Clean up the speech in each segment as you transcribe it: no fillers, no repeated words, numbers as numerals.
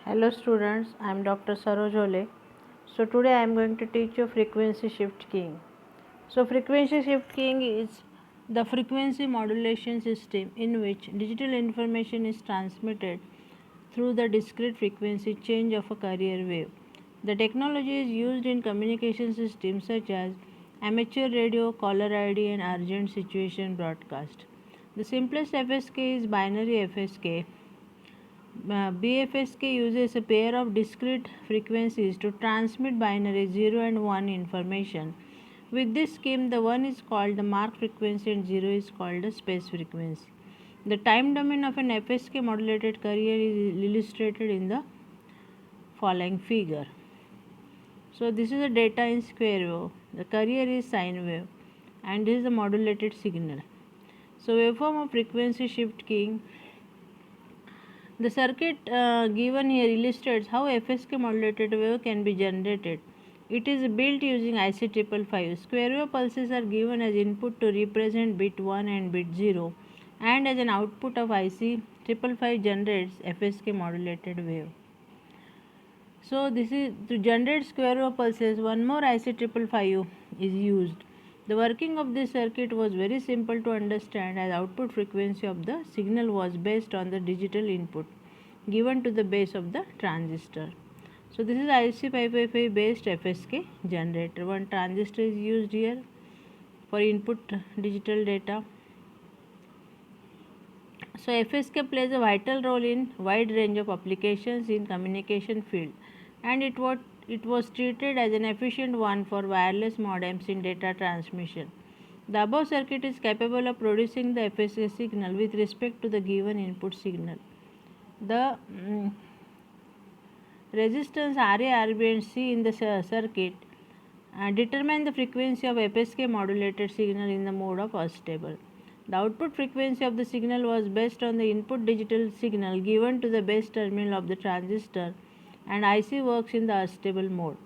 Hello students, I am Dr. Saroj Ole. So today I am going to teach you frequency shift keying. So frequency shift keying is the frequency modulation system in which digital information is transmitted through the discrete frequency change of a carrier wave. The technology is used in communication systems such as amateur radio, caller ID and urgent situation broadcast. The simplest FSK is binary FSK. BFSK uses a pair of discrete frequencies to transmit binary 0 and 1 information. With this scheme, the 1 is called the mark frequency and 0 is called the space frequency. The time domain of an FSK modulated carrier is illustrated in the following figure. So this is the data in square wave, the carrier is sine wave, and this is the modulated signal. So waveform of frequency shift keying. The circuit given here illustrates how FSK modulated wave can be generated. It is built using IC555. Square wave pulses are given as input to represent bit 1 and bit 0, and as an output of IC555 generates FSK modulated wave. So this is to generate square wave pulses, one more IC555 is used. The working of this circuit was very simple to understand, as output frequency of the signal was based on the digital input given to the base of the transistor. So this is IC555 based FSK generator. One transistor is used here for input digital data. So FSK plays a vital role in wide range of applications in communication field, and it was treated as an efficient one for wireless modems in data transmission. The above circuit is capable of producing the FSK signal with respect to the given input signal. The resistance RA, RB and C in the circuit determine the frequency of FSK modulated signal in the mode of unstable. The output frequency of the signal was based on the input digital signal given to the base terminal of the transistor, and IC works in the unstable mode.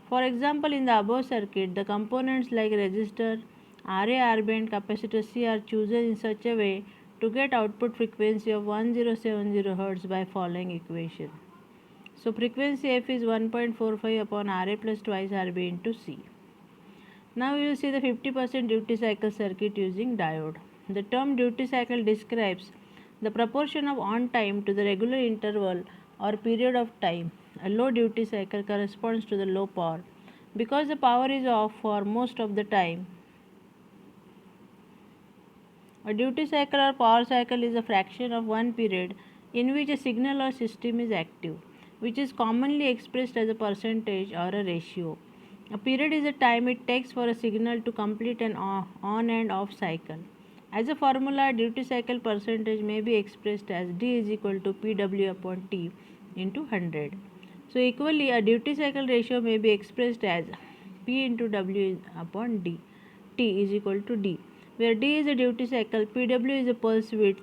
For example, in the above circuit, the components like resistor, RA, RB and capacitor C are chosen in such a way to get output frequency of 1070 Hz by following equation. So frequency F is 1.45 upon RA plus twice RB into C. Now we will see the 50% duty cycle circuit using diode. The term duty cycle describes the proportion of on time to the regular interval or period of time. A low duty cycle corresponds to the low power. Because the power is off for most of the time, a duty cycle or power cycle is a fraction of one period in which a signal or system is active, which is commonly expressed as a percentage or a ratio. A period is the time it takes for a signal to complete an on and off cycle. As a formula, duty cycle percentage may be expressed as D is equal to PW upon T into 100. So equally, a duty cycle ratio may be expressed as P into W upon D. T is equal to D, where D is a duty cycle, PW is a pulse width,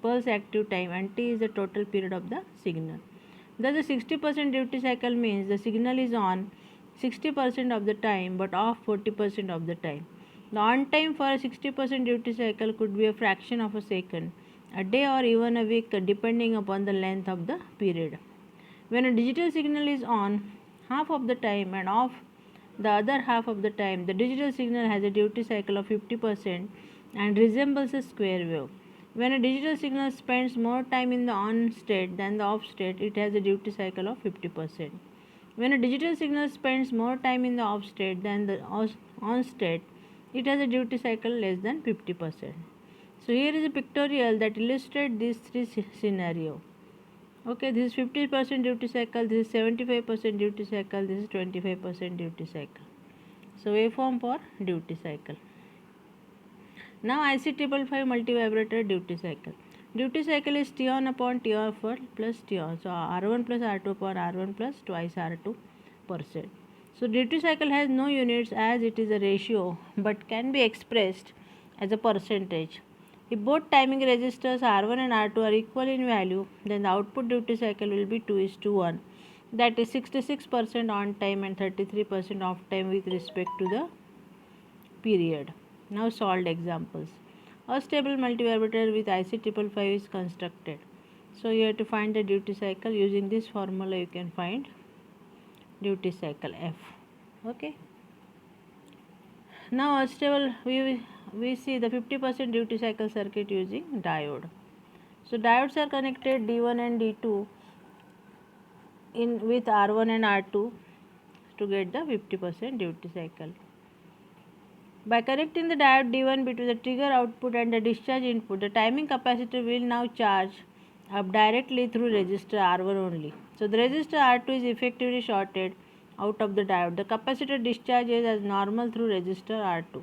pulse active time, and T is the total period of the signal. Thus, the 60% duty cycle means the signal is on 60% of the time but off 40% of the time. The on time for a 60% duty cycle could be a fraction of a second, a day, or even a week, depending upon the length of the period. When a digital signal is on half of the time and off the other half of the time, the digital signal has a duty cycle of 50% and resembles a square wave. When a digital signal spends more time in the on state than the off state, it has a duty cycle of 50%. When a digital signal spends more time in the off state than the on state, it has a duty cycle less than 50%. So here is a pictorial that illustrates these three scenarios. Okay, this is 50% duty cycle, this is 75% duty cycle, this is 25% duty cycle. So waveform for duty cycle. Now IC555 multivibrator duty cycle. Duty cycle is T on upon T off plus T on. So R1 plus R2 upon R1 plus twice R2%. So duty cycle has no units as it is a ratio but can be expressed as a percentage. If both timing resistors R1 and R2 are equal in value, then the output duty cycle will be 2:1. That is 66% on time and 33% off time with respect to the period. Now solved examples. A stable multivibrator with IC555 is constructed. So you have to find the duty cycle. Using this formula you can find duty cycle F. Okay. Now stable we see the 50% duty cycle circuit using diode. So diodes are connected D1 and D2 in with R1 and R2 to get the 50% duty cycle. By connecting the diode D1 between the trigger output and the discharge input, the timing capacitor will now charge up directly through resistor R1 only. So the resistor R2 is effectively shorted out of the diode. The capacitor discharges as normal through resistor R2.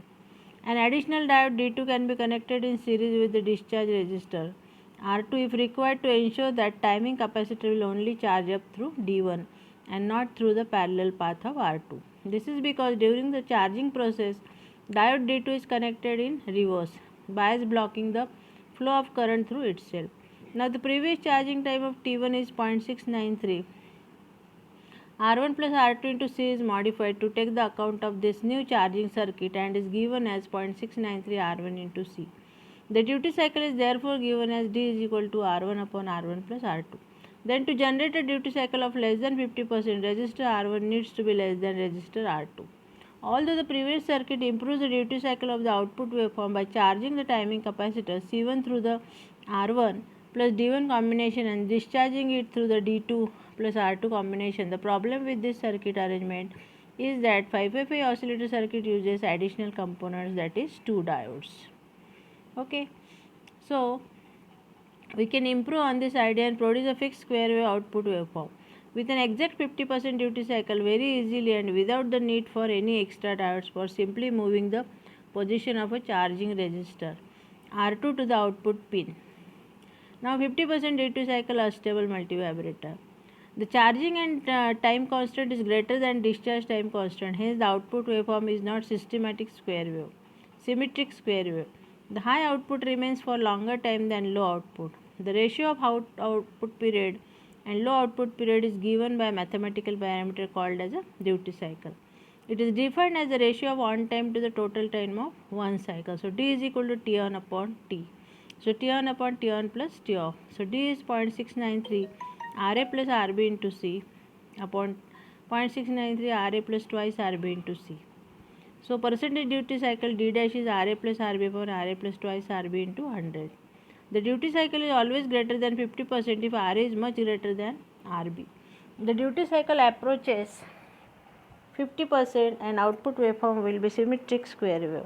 An additional diode D2 can be connected in series with the discharge resistor R2 if required to ensure that timing capacitor will only charge up through D1 and not through the parallel path of R2. This is because during the charging process, diode D2 is connected in reverse, bias blocking the flow of current through itself. Now the previous charging time of T1 is 0.693. R1 plus R2 into C is modified to take the account of this new charging circuit and is given as 0.693 R1 into C. The duty cycle is therefore given as D is equal to R1 upon R1 plus R2. Then to generate a duty cycle of less than 50%, resistor R1 needs to be less than resistor R2. Although the previous circuit improves the duty cycle of the output waveform by charging the timing capacitor C1 through the R1 plus D1 combination and discharging it through the D2 plus R2 combination, the problem with this circuit arrangement is that 555 oscillator circuit uses additional components, that is 2 diodes. Okay, so we can improve on this idea and produce a fixed square wave output waveform with an exact 50% duty cycle very easily and without the need for any extra diodes for simply moving the position of a charging resistor R2 to the output pin. Now 50% duty cycle unstable multivibrator. The charging and time constant is greater than discharge time constant, hence the output waveform is not symmetric square wave. The high output remains for longer time than low output. The ratio of output period and low output period is given by a mathematical parameter called as a duty cycle. It is defined as the ratio of on time to the total time of one cycle. So D is equal to T on upon T. So T on upon T on plus T off. So D is 0.693 RA plus RB into C upon 0.693 RA plus twice RB into C. So percentage duty cycle D dash is RA plus RB upon RA plus twice RB into 100. The duty cycle is always greater than 50% if RA is much greater than RB. The duty cycle approaches 50% and output waveform will be symmetric square wave.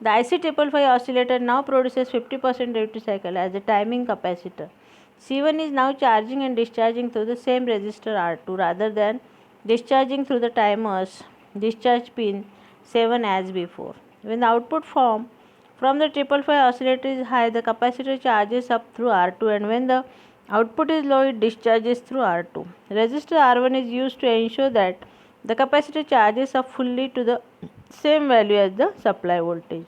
The IC555 oscillator now produces 50% duty cycle as a timing capacitor. C1 is now charging and discharging through the same resistor R2 rather than discharging through the timer's discharge pin 7 as before. When the output form from the 555 oscillator is high, the capacitor charges up through R2, and when the output is low, it discharges through R2. Resistor R1 is used to ensure that the capacitor charges up fully to the same value as the supply voltage.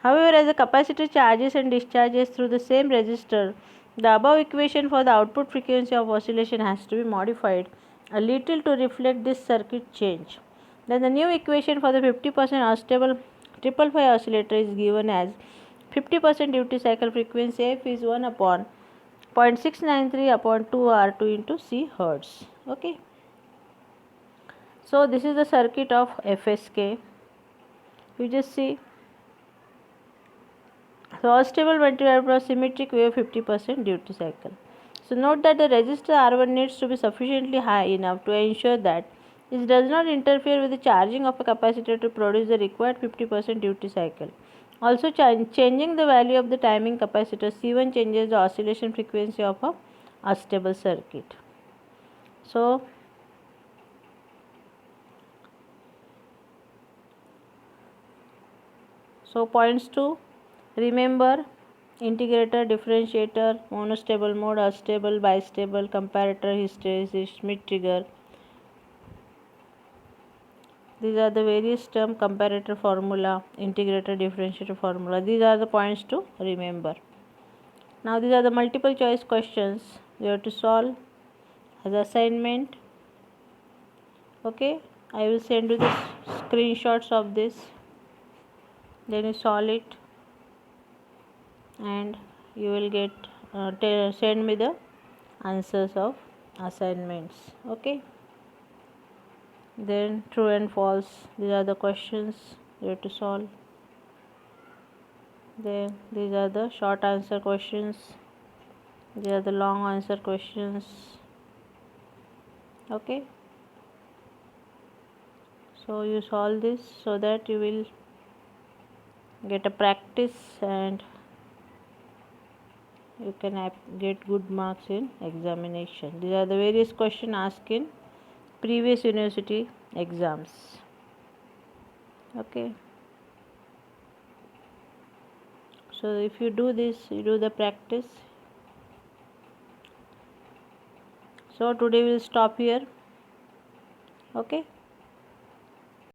However, as the capacitor charges and discharges through the same resistor, the above equation for the output frequency of oscillation has to be modified a little to reflect this circuit change. Then the new equation for the 50% unstable 555 oscillator is given as 50% duty cycle frequency F is 1 upon 0.693 upon 2 R2 into C hertz. Okay. So this is the circuit of FSK. You just see. So unstable multivibrator symmetric wave 50% duty cycle. So note that the resistor R1 needs to be sufficiently high enough to ensure that it does not interfere with the charging of a capacitor to produce the required 50% duty cycle. Also changing the value of the timing capacitor C1 changes the oscillation frequency of a unstable circuit. So points to remember: integrator, differentiator, monostable mode, unstable, bistable, comparator, hysteresis, Schmitt trigger. These are the various term: comparator formula, integrator, differentiator formula. These are the points to remember. Now these are the multiple choice questions you have to solve as assignment. Okay, I will send you the screenshots of this, then you solve it and you will get send me the answers of assignments. Okay, then true and false, these are the questions you have to solve. Then these are the short answer questions, these are the long answer questions. Okay, so you solve this so that you will get a practice and you can get good marks in examination. These are the various questions asked in previous university exams. Okay, so if you do this, you do the practice. So today we'll stop here. Okay.